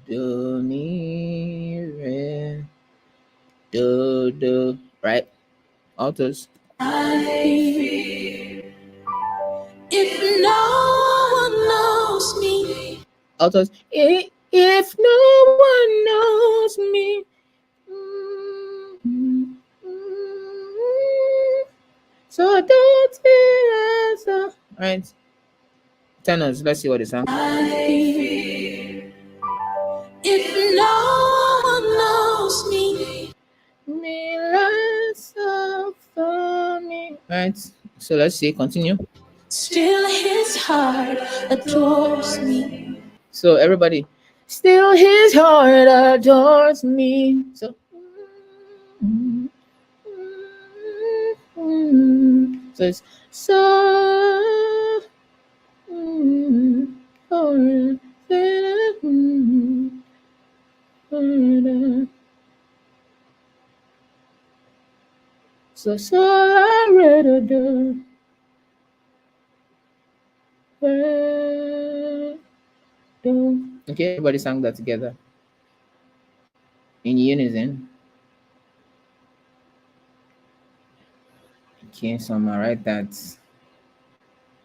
do me re do right. Altos. I fear. If no one knows me, Altos. If no one knows me. So don't feel so. Right. Tenors. Let's see what it sounds. I fear. If no one knows me, Me less for me. Right. So let's see. Continue. still his heart adores me. So everybody, still his heart adores me. So so it's so so I rather do. Okay, everybody sang that together in unison. Okay, so I'm gonna write that.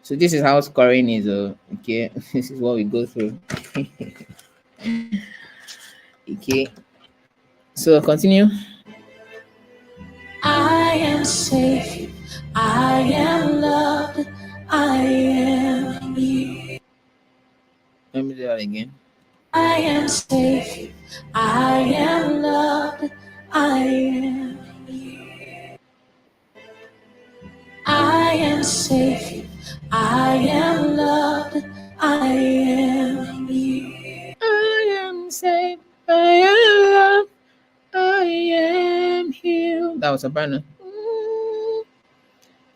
So this is how scoring is. Okay, this is what we go through. Okay, so continue. I am safe. I am loved. I am here. Let me do that again. I am safe. I am loved. I am here. I am safe. I am loved. I am here. I am safe. I am loved. I am healed. That was a banner.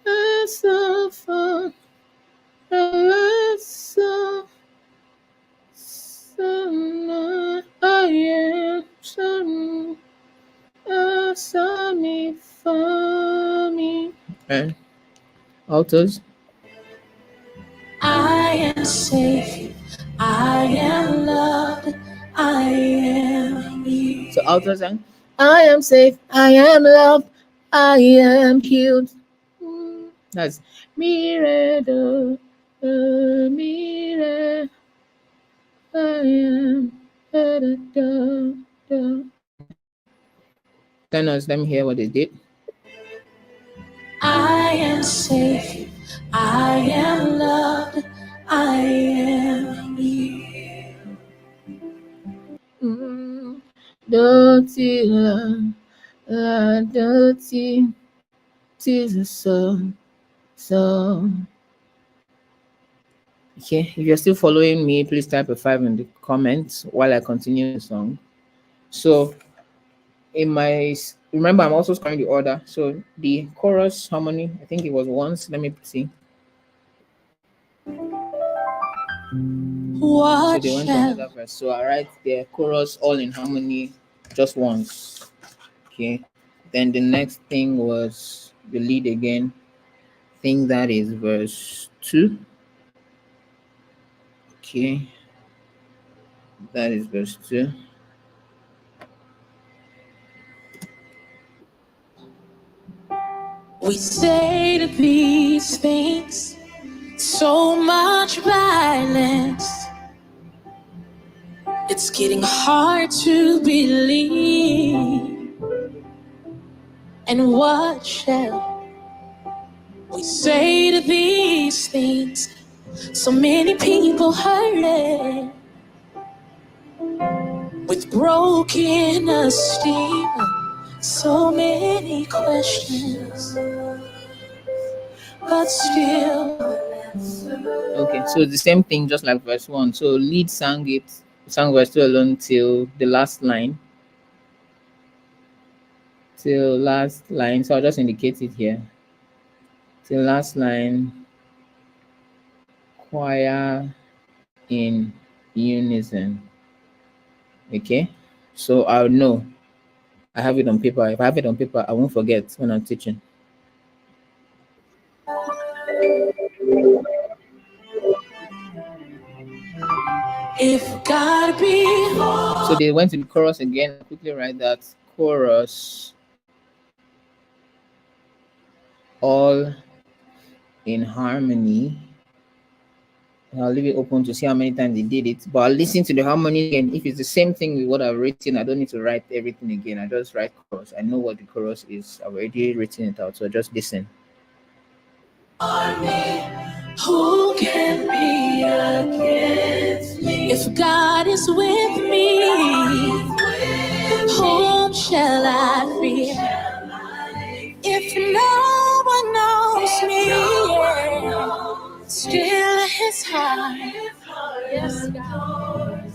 I suffer. I suffer. I am some. Sami And altos. I am safe. I am loved. I am healed. So altos and I am safe. I am loved. I am healed. That's mire do, mire. I am. Da, da, da, da. Okay. Tenors, let me hear what they did. I am safe. I am loved. I am healed. Dirty dirty, tis so. Okay, if you're still following me, please type a 5 in the comments while I continue the song. So, remember, I'm also scoring the order. So, the chorus harmony, I think it was once. Let me see. So, they went to another verse. So, I write the chorus all in harmony just once. Okay, then the next thing was the lead again. I think that is verse 2. Okay, that is verse 2. We say to these things, so much violence. It's getting hard to believe. And what shall we say to these things? So many people hurting with broken esteem. So many questions, but still. Okay, so the same thing, just like verse 1. So lead sang verse 2 alone till the last line. Till last line. So I'll just indicate it here. Till last line, choir in unison. Okay, so I'll know. I have it on paper. If I have it on paper, I won't forget when I'm teaching. If God be So they went to the chorus again. I'll quickly write that chorus all in harmony. I'll leave it open to see how many times they did it. But I'll listen to the harmony again. If it's the same thing with what I've written, I don't need to write everything again. I just write chorus. I know what the chorus is. I've already written it out. So just listen. who can be against me? If God is with me, whom shall I fear? If no one knows me, still his heart. Yes, God.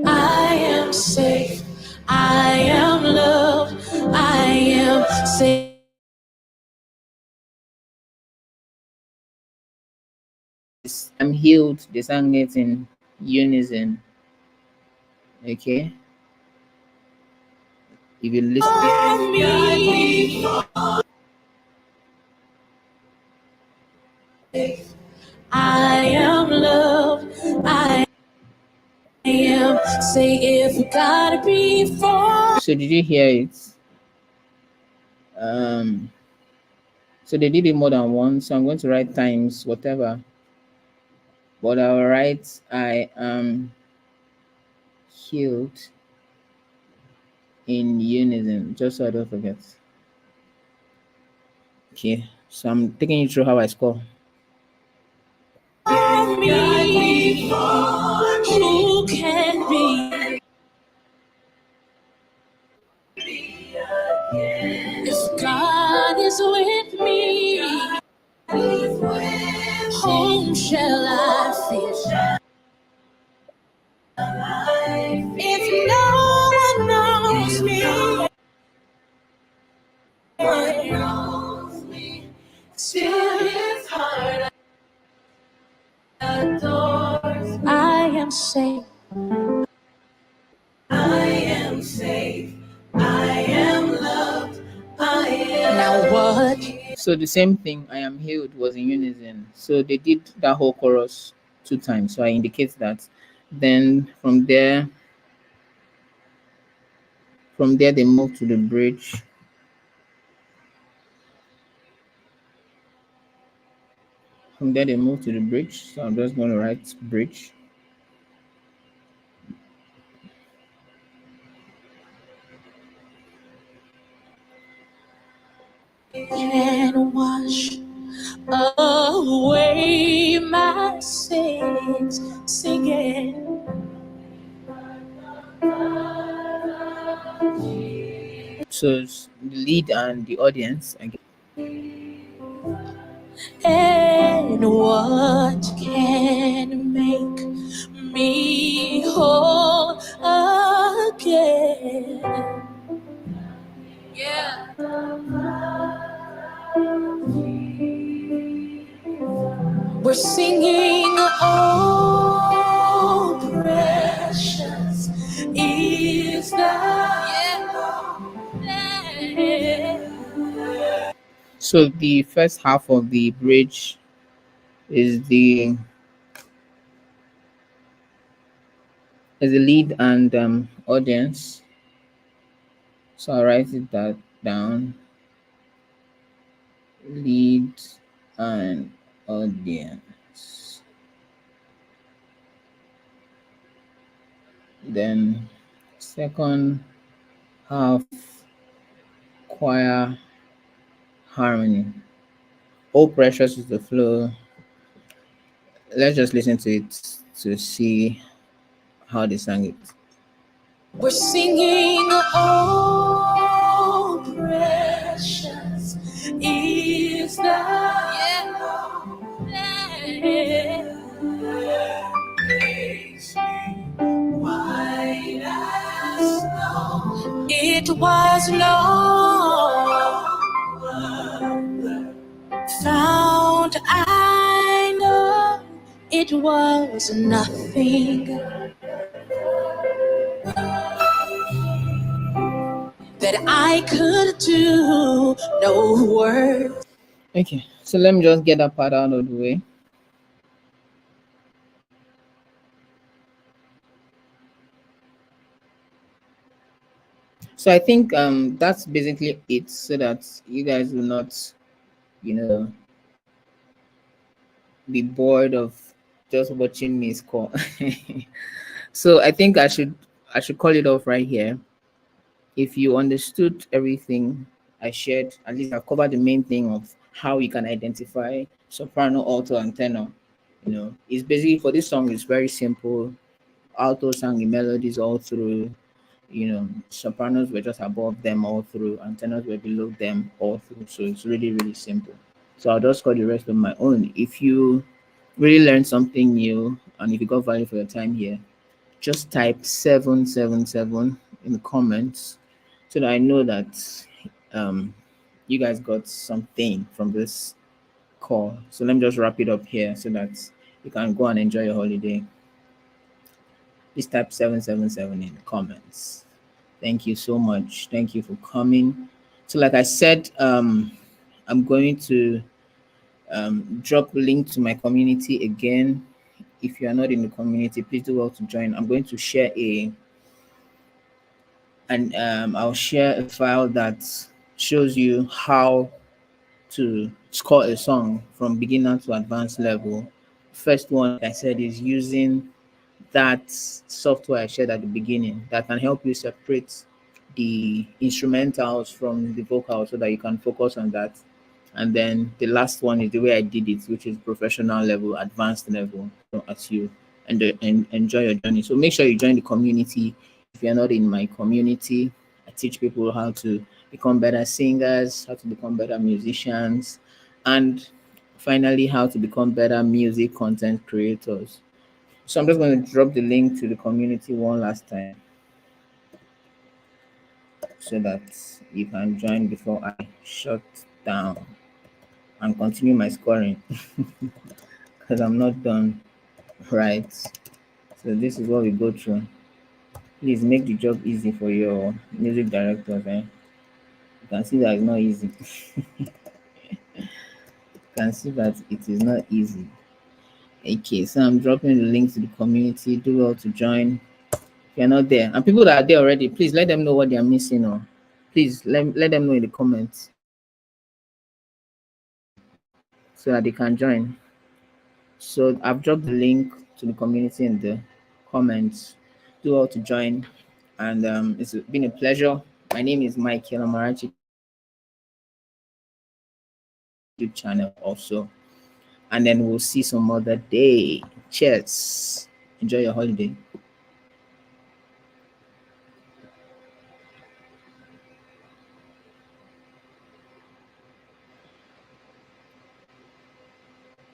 I am safe. I am loved. I am safe. I'm healed. They sang it in unison. Okay. If you listen. I am loved. I am. Say if God be for. So did you hear it? So they did it more than once. So I'm going to write times whatever. But I'll write I am healed in unison, just so I don't forget. Okay. So I'm taking you through how I score. Me, who can be? If God is with me, whom shall I fear? If no one knows me, still his heart adores. I am safe. I am safe. I am loved. I am. Now what? So the same thing, I am healed, was in unison. So they did that whole chorus two times. So I indicate that. Then from there they move to the bridge. From there they move to the bridge. So I'm just going to write bridge. And wash away my sins, singing. So it's the lead and the audience again. And what can make me whole again? We're singing, oh, precious is the name. So the first half of the bridge is the lead and audience. So I write it that down. Lead and audience. Then second half, choir harmony. Oh precious is the flow. Let's just listen to it to see how they sang it. We're singing, oh, precious is the name. White as snow. It was no found. I know it was nothing that I could do. No words. Okay, so let me just get that part out of the way. So I think that's basically it, so that you guys will not, you know, be bored of just watching me score. So I think I should call it off right here. If you understood everything I shared, at least I've covered the main thing of how you can identify soprano, alto, and tenor. It's basically, for this song, it's very simple. Alto sang the melodies all through. Sopranos were just above them all through, and tenors were below them all through. So it's really, really simple. So I'll just call the rest of my own. If you really learned something new and if you got value for your time here, just type 777 in the comments so that I know that um, you guys got something from this call. So let me just wrap it up here so that you can go and enjoy your holiday. Please type 777 in the comments. Thank you so much. Thank you for coming. So, like I said, I'm going to drop a link to my community again. If you are not in the community, please do well to join. I'm going to share I'll share a file that shows you how to score a song from beginner to advanced level. First one, like I said, is using that software I shared at the beginning that can help you separate the instrumentals from the vocals so that you can focus on that. And then the last one is the way I did it, which is professional level, advanced level, so as you and enjoy your journey. So make sure you join the community. If you're not in my community, I teach people how to become better singers, how to become better musicians, and finally, how to become better music content creators. So I'm just going to drop the link to the community one last time so that you can join before I shut down and continue my scoring because I'm not done. Right. So this is what we go through. Please make the job easy for your music directors. can see that it's not easy. Can see that it is not easy. Okay, so I'm dropping the link to the community. Do well to join. If you're not there, and people that are there already, please let them know what they are missing, or please let them know in the comments so that they can join. So I've dropped the link to the community in the comments. Do well to join, and it's been a pleasure. My name is Michael Amarachi. Please subscribe to my YouTube channel also, and then we'll see some other day. Cheers. Enjoy your holiday.